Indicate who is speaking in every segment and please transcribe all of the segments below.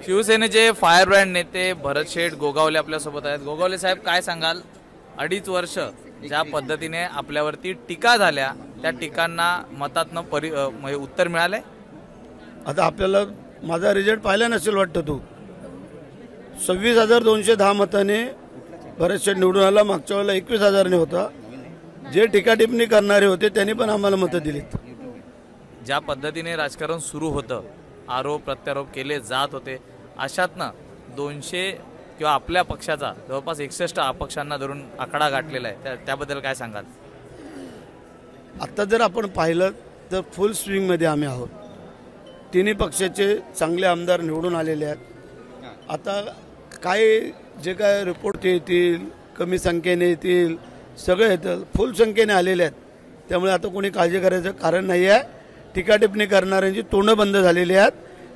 Speaker 1: शिवसेनेचे fire brand नेते भरत शेठ गोगावले आपल्यासोबत आहेत। गोगावले साहेब, काय सांगाल? 2.5 वर्ष ज्या पद्धतीने आपल्यावरती टीका झाल्या त्या टीकांना मतातनं उत्तर मिळाले?
Speaker 2: आता आपल्याला माझा रिझल्ट पाहिला नसेल वाटतं, तू 26,210 मताने भरत शेठ निवडून आला। मागच्या वेळेला 21,000 होता। जे टीका टिप्पणी करणारे होते त्यांनी पण आम्हाला मतं दिलीत।
Speaker 1: ज्या पद्धतीने राजकारण सुरू होतं, आरोप प्रत्यारोप केले जात होते, अशातनं 200 किंवा आपल्या पक्षाचा जवळपास 61 अपक्षांना धरून आकडा गाठलेला आहे, त्याबद्दल काय सांगाल?
Speaker 2: आता जर आपण पाहिलं तर फुल स्विंगमध्ये आम्ही आहोत। तिन्ही पक्षाचे चांगले आमदार निवडून आलेले आहेत। आता काय जे काय रिपोर्ट येतील, कमी संख्येने येतील, सगळे येतील, फुल संख्येने आलेले आहेत। त्यामुळे आता कोणी काळजी करायचं कारण नाही आहे। टीका टिप्पणी करणाऱ्यांची तोंडं बंद झालेली आहेत।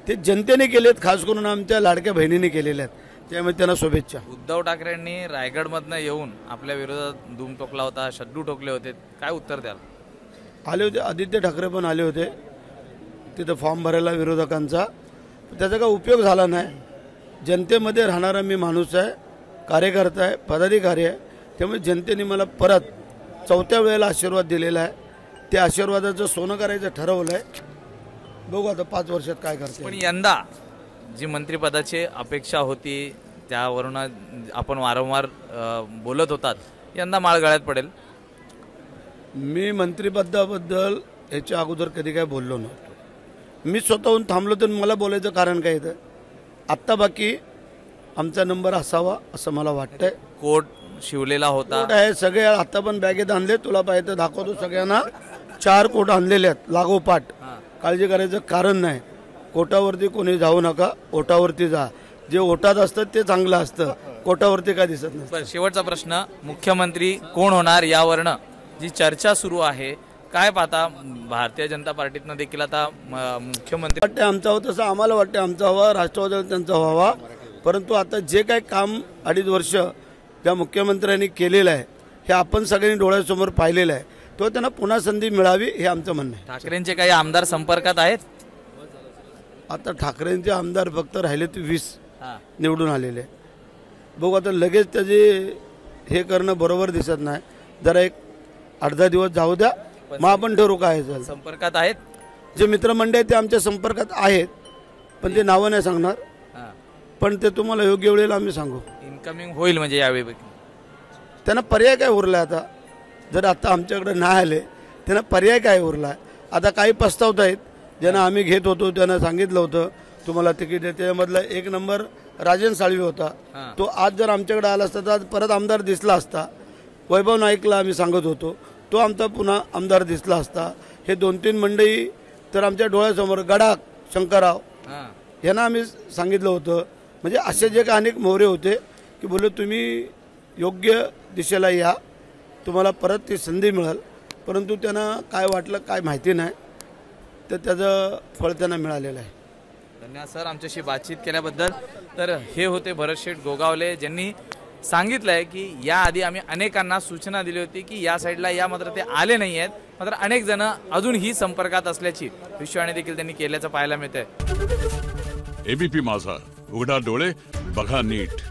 Speaker 2: ते जनतेने केलेत, खास करून आमच्या लाडक्या बहिणीने केलेले आहेत। त्यामुळे त्यांना शुभेच्छा।
Speaker 1: उद्धव ठाकरेंनी रायगडमधनं येऊन आपल्या विरोधात धूम टोकला होता, शड्डू ठोकले होते, काय उत्तर द्याल?
Speaker 2: आले होते, आदित्य ठाकरे पण आले होते तिथं फॉर्म भरायला विरोधकांचा। त्याचा काय उपयोग झाला नाही। जनतेमध्ये राहणारा मी माणूस आहे, कार्यकर्ता आहे, पदाधिकारी आहे। त्यामुळे जनतेने मला परत 4थ्या वेळेला आशीर्वाद दिलेला आहे। त्या आशीर्वादाचं सोनं करायचं ठरवलं आहे। बघू आता 5 वर्षात काय करते।
Speaker 1: पण यंदा जी मंत्रिपदाची अपेक्षा होती त्यावरून आपण वारंवार बोलत होतात, यंदा माळ गळ्यात पडेल?
Speaker 2: मी मंत्रिपदाबद्दल याच्या अगोदर कधी काय बोललो नव्हतो। मी स्वतःहून थांबलो तर मला बोलायचं कारण काय येतं? आत्ता बाकी आमचा नंबर असावा असं मला वाटतंय।
Speaker 1: कोट शिवलेला होता,
Speaker 2: कोट आहे सगळे, आता पण बॅगेत आणले, तुला पाहिजे दाखवतो सगळ्यांना। 4 कोट आणलेले आहेत लागोपाठ। काळजी करायचं कारण नाही। कोटावरती कोणी जाऊ नका, ओटावरती जा। जे ओटात असतं ते चांगलं असतं, कोटावरती काय दिसत नाही।
Speaker 1: शेवटचा प्रश्न, मुख्यमंत्री कोण होणार यावरनं जी चर्चा सुरू आहे, काय पाहता? भारतीय जनता पार्टीतनं देखील आता मुख्यमंत्री
Speaker 2: वाटते आमचा हवा, तसं आम्हाला वाटते आमचा हवा, राष्ट्रवादीला त्यांचा व्हावा। परंतु आता जे काय काम 2.5 वर्ष ज्या मुख्यमंत्र्यांनी केलेलं आहे हे आपण सगळ्यांनी डोळ्यासमोर पाहिलेलं आहे, तो त्यांना पुन्हा संधी मिळावी हे आमचं म्हणणं आहे।
Speaker 1: ठाकरेंचे काही आमदार संपर्कात आहेत?
Speaker 2: आता ठाकरेंचे आमदार फक्त राहिले ते 20 निवडून आलेले। बघू आता लगेच त्याचे हे करणं बरोबर दिसत नाही। जरा एक 8-10 दिवस जाऊ द्या, मग आपण ठरवू काय झालं।
Speaker 1: संपर्कात आहेत
Speaker 2: जे मित्रमंडळ ते आमच्या संपर्कात आहेत, पण ते नावं नाही सांगणार। पण ते तुम्हाला योग्य वेळेला आम्ही सांगू।
Speaker 1: इन्कमिंग होईल म्हणजे यावेळी
Speaker 2: त्यांना पर्याय काय उरला? आता जर आता आमच्याकडे नाही आले त्यांना पर्याय काय उरला? आता काही पस्तावत आहेत, ज्यांना आम्ही घेत होतो त्यांना सांगितलं होतं तुम्हाला तिकीट आहे। त्यामधला 1 नंबर राजन साळवी होता, तो आज जर आमच्याकडे आला असता तर आज परत आमदार दिसला असता। वैभव नाईकला आम्ही सांगत होतो, तो आमचा पुन्हा आमदार दिसला असता। हे 2-3 मंडळी तर आमच्या डोळ्यासमोर, गडाख शंकरराव यांना आम्ही सांगितलं होतं। म्हणजे असे जे काही अनेक मोहरे होते की बोलले तुम्ही योग्य दिशेला या, तुम्हाला परत ती संधी मिळेल। परंतु त्यांना काय वाटलं काय माहिती नाही, तर त्याचं फळ त्यांना मिळालेलं आहे।
Speaker 1: धन्यवाद सर आमच्याशी बातचीत केल्याबद्दल। तर हे होते भरत शेठ गोगावले, ज्यांनी सांगितलं आहे की याआधी आम्ही अनेकांना सूचना दिली होती की या साईडला या, मात्र ते आले नाही आहेत। मात्र अनेक जण अजूनही संपर्कात असल्याची विश्वाने देखील त्यांनी केल्याचं पाहायला मिळतंय।
Speaker 3: एबीपी माझा, उघडा डोळे बघा नीट।